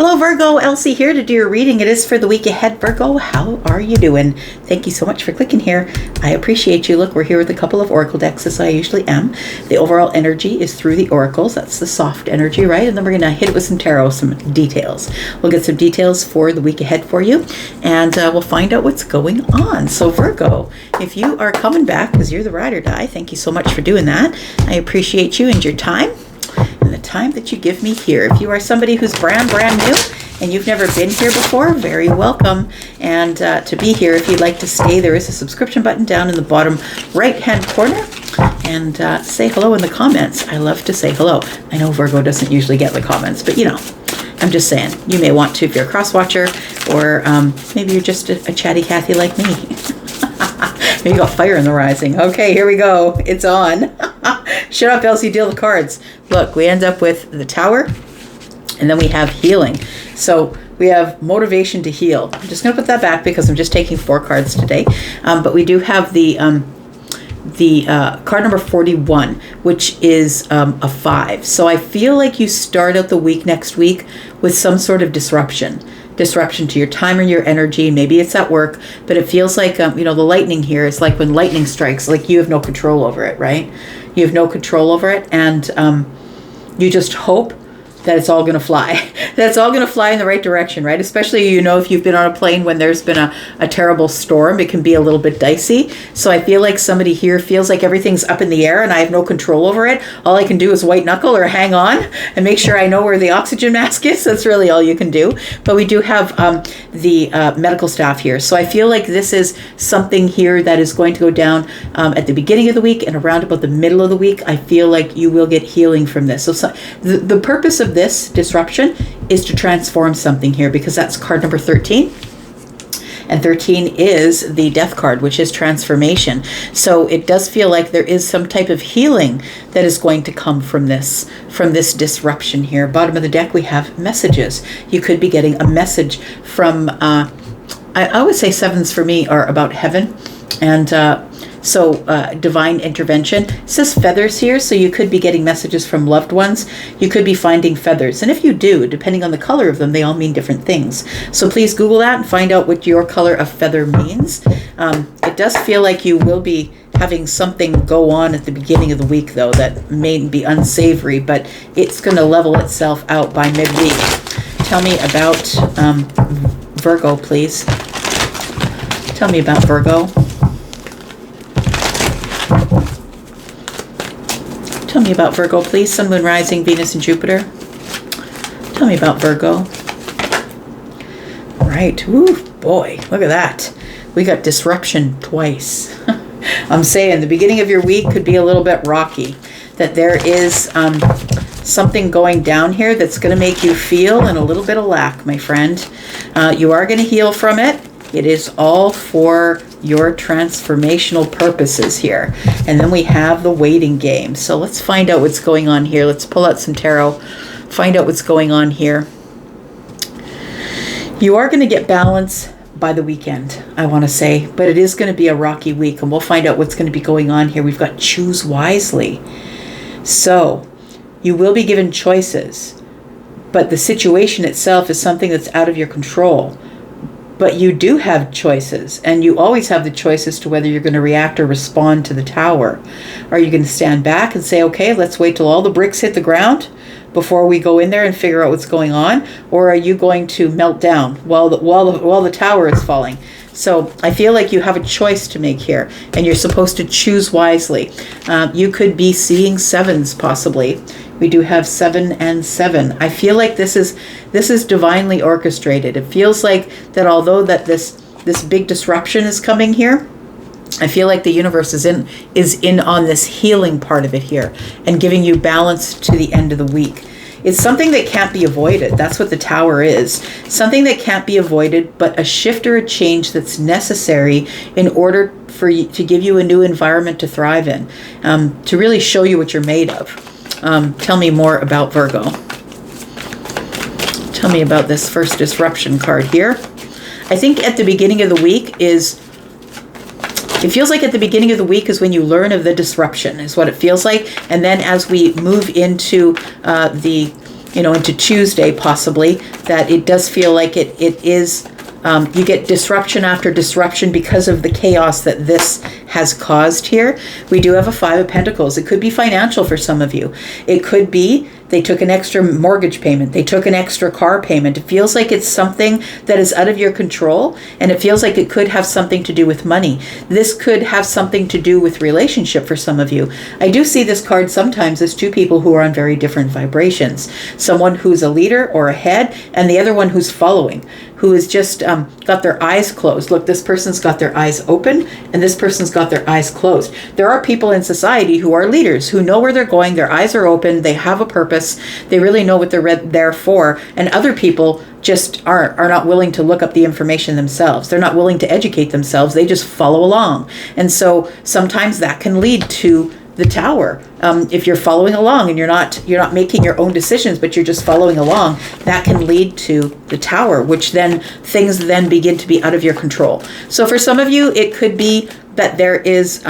Hello Virgo, Elsie here to do your reading. It is for the week ahead, Virgo. How are you doing? Thank you so much for clicking here. I appreciate you. Look, we're here with a couple of oracle decks as I usually am. The overall energy is through the oracles. That's the soft energy, right? And then we're going to hit it with some tarot, some details. We'll get some details for the week ahead for you, and we'll find out what's going on. So Virgo, if you are coming back because you're the ride or die, thank you so much for doing that. I appreciate you and your time. And the time that you give me here. If you are somebody who's brand new and you've never been here before, very welcome. And to be here, if you'd like to stay, there is a subscription button down in the bottom right hand corner. And say hello in the comments. I love to say hello. I know Virgo doesn't usually get the comments, but you know, I'm just saying, you may want to if you're a cross watcher, or maybe you're just a chatty Cathy like me. Maybe you got fire in the rising. Okay, here we go. It's on. Shut up, Elsie, deal the cards. Look, we end up with the Tower, and then we have healing. So we have motivation to heal. I'm just going to put that back because I'm just taking 4 cards today. But we do have the card number 41, which is a 5. So I feel like you start out the week next week with some sort of disruption to your time or your energy. Maybe it's at work, but it feels like, you know, the lightning here is like when lightning strikes, like you have no control over it, right? You have no control over it, and you just hope that it's all going to fly. That it's all going to fly in the right direction, right? Especially, you know, if you've been on a plane when there's been a terrible storm, it can be a little bit dicey. So I feel like somebody here feels like everything's up in the air and I have no control over it. All I can do is white knuckle or hang on and make sure I know where the oxygen mask is. That's really all you can do. But we do have the medical staff here. So I feel like this is something here that is going to go down at the beginning of the week and around about the middle of the week. I feel like you will get healing from this. So the purpose of this disruption is to transform something here, because that's card number 13. And 13 is the death card, which is transformation. So it does feel like there is some type of healing that is going to come from this disruption here. Bottom of the deck, we have messages. You could be getting a message from, I always say 7s for me are about heaven. And so divine intervention. It says feathers here, so you could be getting messages from loved ones. You could be finding feathers. And if you do, depending on the color of them, they all mean different things. So please Google that and find out what your color of feather means. It does feel like you will be having something go on at the beginning of the week, though, that may be unsavory, but it's going to level itself out by midweek. Tell me about Virgo, please. Tell me about Virgo. Tell me about Virgo, please. Sun, Moon, Rising, Venus, and Jupiter. Tell me about Virgo. All right. Ooh, boy, look at that. We got disruption twice. I'm saying the beginning of your week could be a little bit rocky. That there is something going down here that's going to make you feel in a little bit of lack, my friend. You are going to heal from it. It is all for your transformational purposes here. And then we have the waiting game. So let's find out what's going on here. Let's pull out some tarot, find out what's going on here. You are going to get balance by the weekend, I want to say, but it is going to be a rocky week, and we'll find out what's going to be going on here. We've got choose wisely. So you will be given choices, but the situation itself is something that's out of your control. But you do have choices, and you always have the choice as to whether you're going to react or respond to the Tower. Are you going to stand back and say, okay, let's wait till all the bricks hit the ground before we go in there and figure out what's going on? Or are you going to melt down while the Tower is falling? So I feel like you have a choice to make here, and you're supposed to choose wisely. You could be seeing 7s possibly. We do have 7 and 7. I feel like this is divinely orchestrated. It feels like that although that this big disruption is coming here, I feel like the universe is in on this healing part of it here and giving you balance to the end of the week. It's something that can't be avoided. That's what the Tower is. Something that can't be avoided, but a shift or a change that's necessary in order for you to give you a new environment to thrive in, to really show you what you're made of. Tell me more about Virgo. Tell me about this first disruption card here. I think at the beginning of the week it feels like at the beginning of the week is when you learn of the disruption, is what it feels like. And then as we move into the into Tuesday possibly, that it does feel like it is, you get disruption after disruption because of the chaos that this has caused here. We do have a 5 of Pentacles. It could be financial for some of you. It could be they took an extra mortgage payment. They took an extra car payment. It feels like it's something that is out of your control, and it feels like it could have something to do with money. This could have something to do with relationship for some of you. I do see this card sometimes as 2 people who are on very different vibrations. Someone who's a leader or a head, and the other one who's following, who has just got their eyes closed. Look, this person's got their eyes open, and this person's got their eyes closed. There are people in society who are leaders, who know where they're going, their eyes are open, they have a purpose, they really know what they're there for, and other people just are not willing to look up the information themselves. They're not willing to educate themselves, they just follow along. And so sometimes that can lead to the Tower. If you're following along and you're not making your own decisions, but you're just following along, that can lead to the Tower, which then things then begin to be out of your control. So for some of you, it could be that there is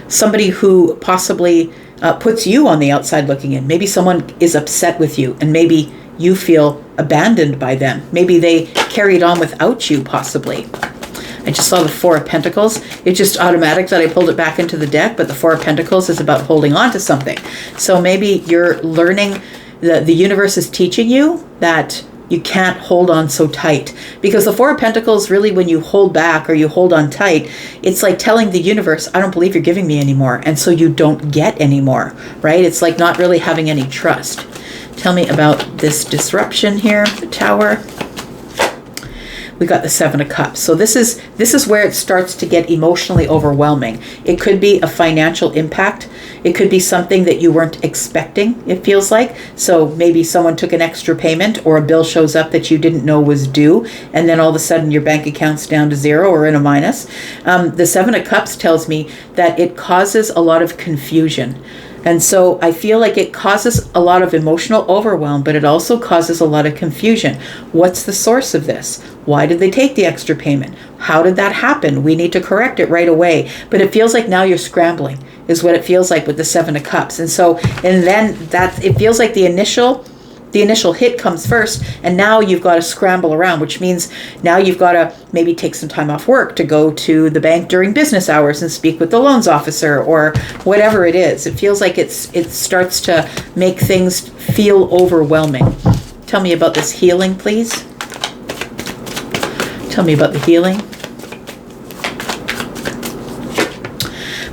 somebody who possibly puts you on the outside looking in. Maybe someone is upset with you, and maybe you feel abandoned by them. Maybe they carried on without you, possibly. I just saw the 4 of Pentacles. It's just automatic that I pulled it back into the deck, but the 4 of Pentacles is about holding on to something. So maybe you're learning, the universe is teaching you that you can't hold on so tight. Because the 4 of Pentacles, really, when you hold back or you hold on tight, it's like telling the universe, I don't believe you're giving me anymore. And so you don't get anymore, right? It's like not really having any trust. Tell me about this disruption here, the Tower. We got the 7 of Cups. So this is where it starts to get emotionally overwhelming. It could be a financial impact. It could be something that you weren't expecting, it feels like. So maybe someone took an extra payment, or a bill shows up that you didn't know was due, and then all of a sudden your bank account's down to 0 or in a minus. The 7 of Cups tells me that it causes a lot of confusion. And so I feel like it causes a lot of emotional overwhelm, but it also causes a lot of confusion. What's the source of this? Why did they take the extra payment? How did that happen? We need to correct it right away. But it feels like now you're scrambling, is what it feels like with the 7 of Cups. And then it feels like the initial hit comes first, and now you've got to scramble around, which means now you've got to maybe take some time off work to go to the bank during business hours and speak with the loans officer, or whatever it is. It feels like it starts to make things feel overwhelming. Tell me about this healing, please. Tell me about the healing.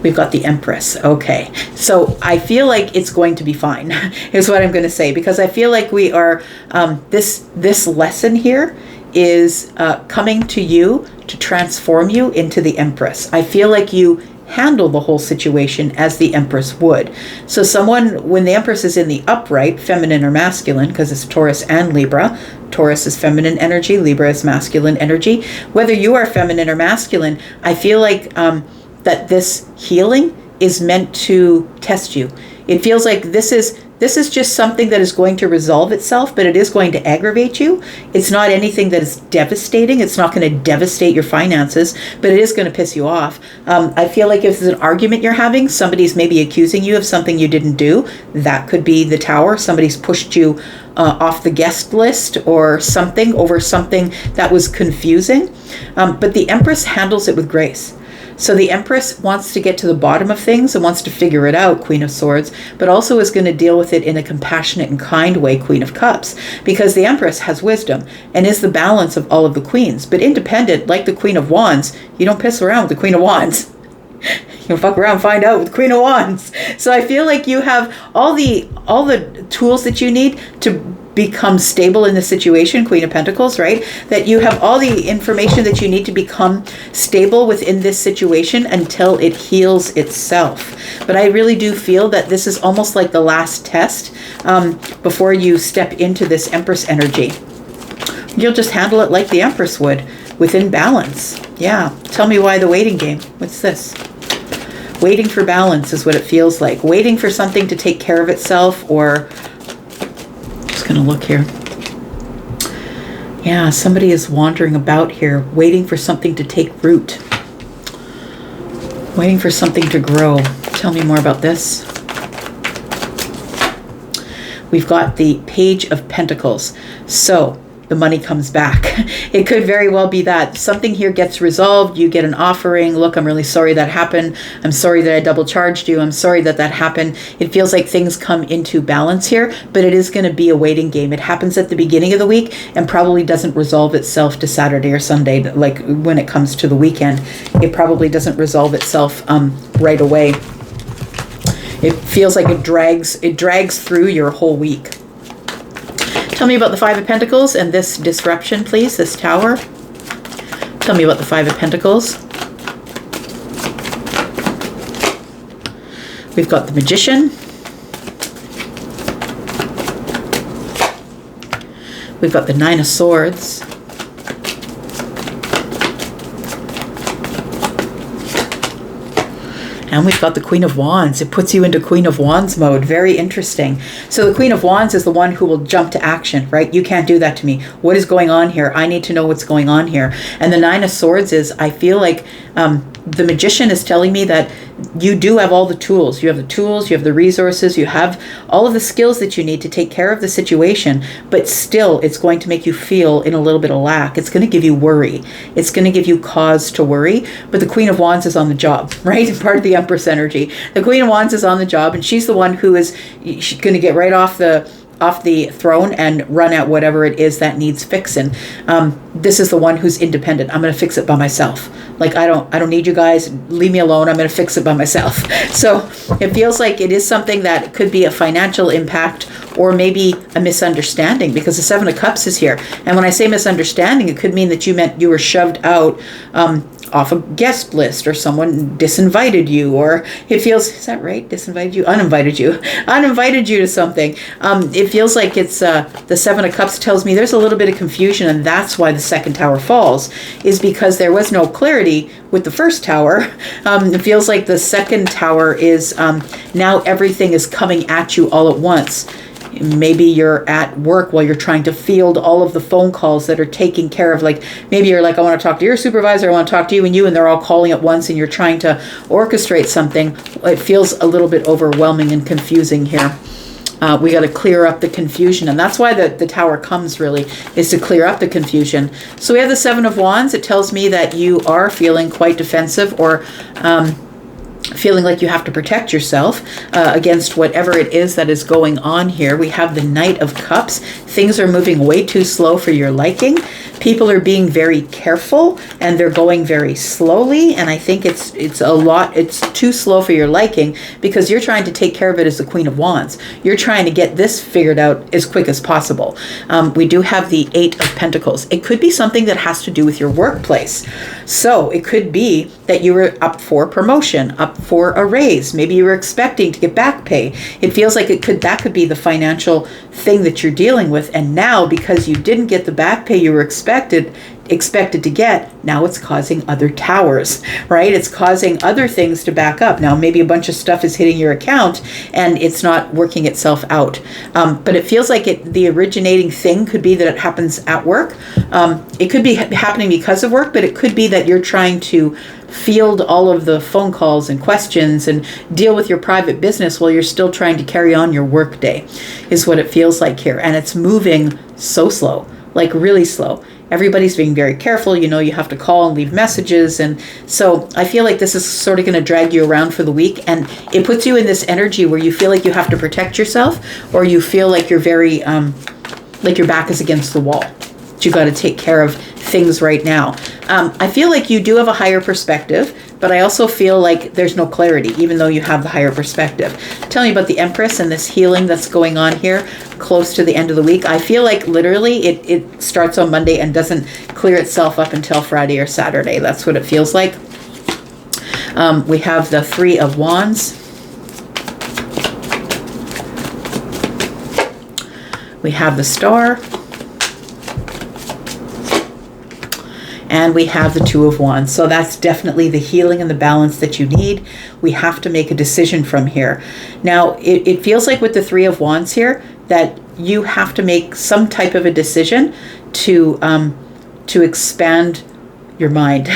We've got the Empress. Okay. So I feel like it's going to be fine, is what I'm going to say, because I feel like we are, this lesson here is coming to you to transform you into the Empress. I feel like you handle the whole situation as the Empress would. So when the Empress is in the upright, feminine or masculine, because it's Taurus and Libra. Taurus is feminine energy, Libra is masculine energy. Whether you are feminine or masculine, I feel like that this healing is meant to test you. It feels like this is just something that is going to resolve itself, but it is going to aggravate you. It's not anything that is devastating. It's not going to devastate your finances, but it is going to piss you off. I feel like if it's an argument you're having, somebody's maybe accusing you of something you didn't do. That could be the Tower. Somebody's pushed you off the guest list or something over something that was confusing. But the Empress handles it with grace. So the Empress wants to get to the bottom of things and wants to figure it out, Queen of Swords, but also is going to deal with it in a compassionate and kind way, Queen of Cups, because the Empress has wisdom and is the balance of all of the queens. But independent, like the Queen of Wands, you don't piss around with the Queen of Wands. You fuck around, find out with the Queen of Wands. So I feel like you have all the tools that you need to become stable in the situation, Queen of Pentacles, right? That you have all the information that you need to become stable within this situation until it heals itself. But I really do feel that this is almost like the last test before you step into this Empress energy. You'll just handle it like the Empress would, within balance. Yeah. Tell me why the waiting game. What's this? Waiting for balance is what it feels like. Waiting for something to take care of itself, or going to look here. Yeah, somebody is wandering about here, waiting for something to take root. Waiting for something to grow. Tell me more about this. we've got the Page of Pentacles. So the money comes back. It could very well be that something here gets resolved. You get an offering. Look, I'm really sorry that happened. I'm sorry that I double charged you. I'm sorry that that happened. It feels like things come into balance here, but it is going to be a waiting game. It happens at the beginning of the week and probably doesn't resolve itself to Saturday or Sunday. Like when it comes to the weekend, it probably doesn't resolve itself right away. It feels like it drags through your whole week. Tell me about the Five of Pentacles and this disruption, please, this Tower. Tell me about the Five of Pentacles. We've got the Magician. We've got the Nine of Swords. And we've got the Queen of Wands. It puts you into Queen of Wands mode. Very interesting. So the Queen of Wands is the one who will jump to action, right? You can't do that to me. What is going on here? I need to know what's going on here. And the Nine of Swords is, I feel like the Magician is telling me that you do have all the tools. You have the tools, you have the resources, you have all of the skills that you need to take care of the situation, but still it's going to make you feel in a little bit of lack. It's going to give you worry. It's going to give you cause to worry, but the Queen of Wands is on the job, right? Part of the Empress energy. The Queen of Wands is on the job, and she's the one who is going to get right off the throne and run at whatever it is that needs fixing. This is the one who's independent. I'm going to fix it by myself. Like, I don't need you guys. Leave me alone. I'm going to fix it by myself. So it feels like it is something that could be a financial impact or maybe a misunderstanding, because the Seven of Cups is here. And when I say misunderstanding, it could mean that you meant you were shoved out off a guest list, or someone disinvited you, or it feels, is that right? Disinvited you? Uninvited you. Uninvited you to something. It feels like it's the Seven of Cups tells me there's a little bit of confusion, and that's why the second tower falls, is because there was no clarity with the first tower. It feels like the second tower is now everything is coming at you all at once. Maybe you're at work while you're trying to field all of the phone calls that are taking care of, like, maybe you're like, I want to talk to your supervisor, I want to talk to you, and they're all calling at once, and you're trying to orchestrate something. It feels a little bit overwhelming and confusing here. We got to clear up the confusion, and that's why the tower comes, really, is to clear up the confusion. So we have the Seven of Wands. It tells me that you are feeling quite defensive, or feeling like you have to protect yourself against whatever it is that is going on here. We have the Knight of Cups. Things are moving way too slow for your liking. People are being very careful, and they're going very slowly, and I think it's too slow for your liking, because you're trying to take care of it as the Queen of Wands. You're trying to get this figured out as quick as possible. We do have the Eight of Pentacles. It could be something that has to do with your workplace. So it could be that you were up for promotion, up for a raise. Maybe you were expecting to get back pay. It feels like that could be the financial thing that you're dealing with, and now because you didn't get the back pay you were expected to get, now it's causing other towers, right? It's causing other things to back up. Now maybe a bunch of stuff is hitting your account and it's not working itself out, but it feels like the originating thing could be that it happens at work. It could be happening because of work, but it could be that you're trying to field all of the phone calls and questions and deal with your private business while you're still trying to carry on your work day, is what it feels like here. And it's moving so slow, like really slow. Everybody's being very careful. You have to call and leave messages. And so I feel like this is sort of going to drag you around for the week. And it puts you in this energy where you feel like you have to protect yourself, or you feel like you're very, like your back is against the wall. But you got to take care of things right now. I feel like you do have a higher perspective, but I also feel like there's no clarity, even though you have the higher perspective. Tell me about the Empress and this healing that's going on here close to the end of the week. I feel like literally it starts on Monday and doesn't clear itself up until Friday or Saturday. That's what it feels like. We have the Three of Wands. We have the Star. And we have the Two of Wands. So that's definitely the healing and the balance that you need. We have to make a decision from here. Now, it feels like with the Three of Wands here that you have to make some type of a decision to expand your mind.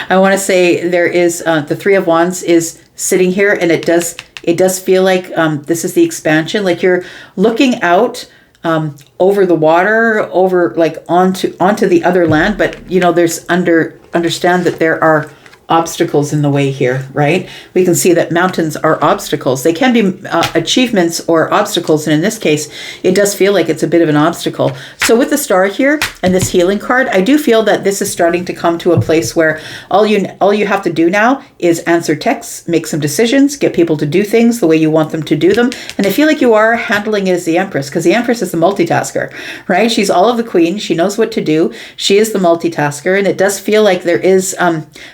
I want to say there is, the Three of Wands is sitting here, and it does It does feel like this is the expansion, like you're looking out over the water, over like onto the other land. But you know, there's understand that there are obstacles in the way here, right? We can see that mountains are obstacles. They can be achievements or obstacles, and in this case, it does feel like it's a bit of an obstacle. So with the star here and this healing card, I do feel that this is starting to come to a place where all you have to do now is answer texts, make some decisions, get people to do things the way you want them to do them. And I feel like you are handling it as the Empress, because the Empress is the multitasker, right? She's all of the queen. She knows what to do. She is the multitasker, and it does feel like there is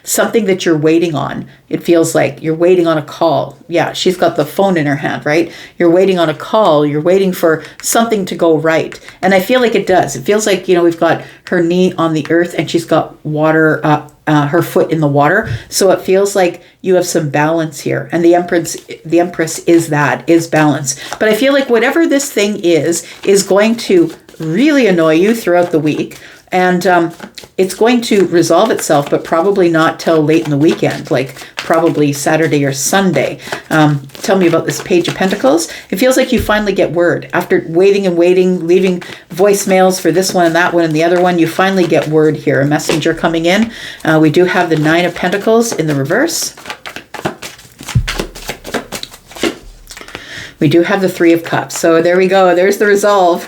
something that you're waiting on. It feels like you're waiting on a call. Yeah, she's got the phone in her hand, right? You're waiting on a call. You're waiting for something to go right. And I feel like it does. It feels like, you know, we've got her knee on the earth and she's got water, her foot in the water. So it feels like you have some balance here. And the Empress is balance. But I feel like whatever this thing is going to really annoy you throughout the week. And it's going to resolve itself, but probably not till late in the weekend, like probably Saturday or Sunday. Tell me about this Page of Pentacles. It feels like you finally get word. After waiting and waiting, leaving voicemails for this one and that one and the other one, you finally get word here. A messenger coming in. We do have the Nine of Pentacles in the reverse. We do have the Three of Cups. So there we go. There's the resolve.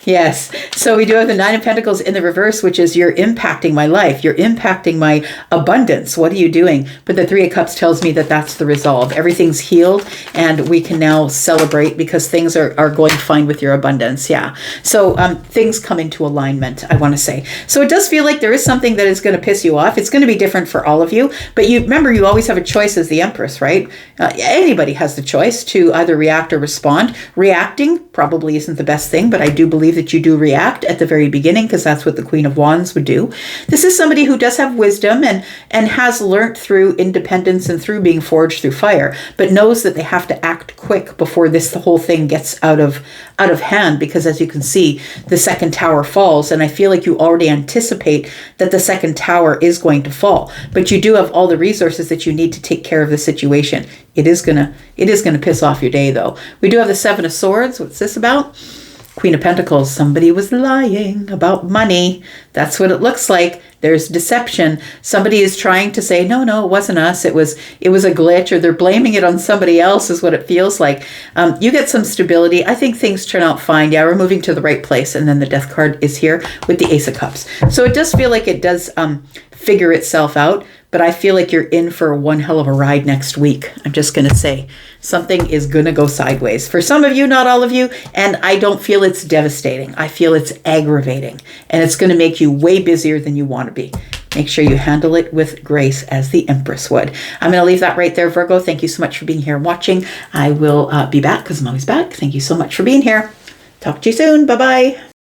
Yes. So we do have the Nine of Pentacles in the reverse, which is you're impacting my life. You're impacting my abundance. What are you doing? But the Three of Cups tells me that that's the resolve. Everything's healed and we can now celebrate because things are going fine with your abundance. Yeah. So things come into alignment, I want to say. So it does feel like there is something that is going to piss you off. It's going to be different for all of you. But you remember, you always have a choice as the Empress, right? Anybody has the choice to either react or respond. Reacting probably isn't the best thing, but I do believe that you do react at the very beginning because that's what the Queen of Wands would do. This is somebody who does have wisdom and has learnt through independence and through being forged through fire, but knows that they have to act quick before the whole thing gets out of hand, because as you can see, the second tower falls, and I feel like you already anticipate that the second tower is going to fall, but you do have all the resources that you need to take care of the situation. It is gonna piss off your day, though. We do have the Seven of Swords. What's this about? Queen of Pentacles. Somebody was lying about money. That's what it looks like. There's deception. Somebody is trying to say, no, it wasn't us. It was a glitch, or they're blaming it on somebody else, is what it feels like. You get some stability. I think things turn out fine. Yeah, we're moving to the right place. And then the Death card is here with the Ace of Cups. So it does feel like it does figure itself out. But I feel like you're in for one hell of a ride next week. I'm just going to say something is going to go sideways. For some of you, not all of you. And I don't feel it's devastating. I feel it's aggravating. And it's going to make you way busier than you want to be. Make sure you handle it with grace, as the Empress would. I'm going to leave that right there, Virgo. Thank you so much for being here and watching. I will be back because I'm always back. Thank you so much for being here. Talk to you soon. Bye-bye.